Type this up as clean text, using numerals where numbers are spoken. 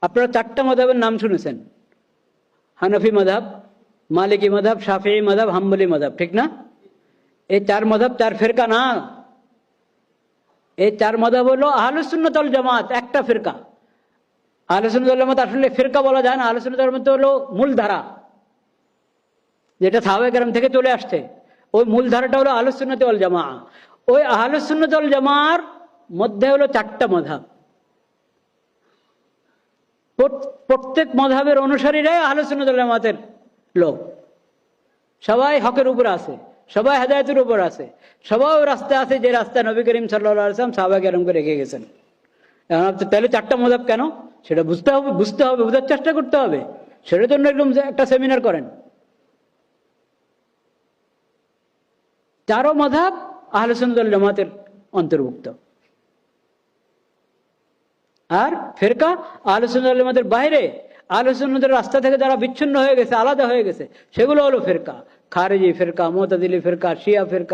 আপনারা চারটা মাযহাবের নাম শুনেছেন, হানাফি মাযহাব, মালিকি মাযহাব, শাফিঈ মাযহাব, হাম্বলি মাযহাব, ঠিক না? এই চার মাযহাব চার ফিরকা না। এই চার মাযহাব হলো আহলুস সুন্নাত ওয়াল জামাত, একটা ফিরকা। আহলুস সুন্নাত ওয়াল জামাত আসলে ফিরকা বলা যায় না, আহলুস সুন্নাত ওয়াল জামাত হলো মূল ধারা, যেটা সাহাবায়ে কেরাম থেকে চলে আসছে। ওই মূল ধারাটা হলো আহলুস সুন্নাত ওয়াল জামাআহ। ওই আহলুস সুন্নাত ওয়াল জামাআর মধ্যে হলো চারটা মাযহাব। প্রত্যেক মাযহাবের অনুসারীরাই আহলুস সুন্নাত ওয়াল জামাতের লোক। সবাই হকের উপর আছে, সবাই হেদায়েতের উপর আছে, সবাই রাস্তা আছে যে রাস্তা নবী করিম সাল্লাল্লাহু আলাইহি ওয়াসাল্লাম সাহাবায়ে কেরামকে রেখে গেছেন। এখন আপনি তাহলে চারটা মাযহাব কেন সেটা বুঝতে হবে, বোঝার চেষ্টা করতে হবে। সেটার জন্য একদম একটা সেমিনার করেন। চারো মাযহাব আহলে সুন্নাত ওয়াল জামাতের অন্তর্ভুক্ত। আর ফিরকা আহলে সুন্নাত ওয়াল জামাতের বাইরে, আহলে সুন্নাতের রাস্তা থেকে যারা বিচ্ছিন্ন হয়ে গেছে, আলাদা হয়ে গেছে, সেগুলো হলো ফিরকা। খারিজি ফিরকা, মুতাজিলি ফিরকা, শিয়া ফিরকা,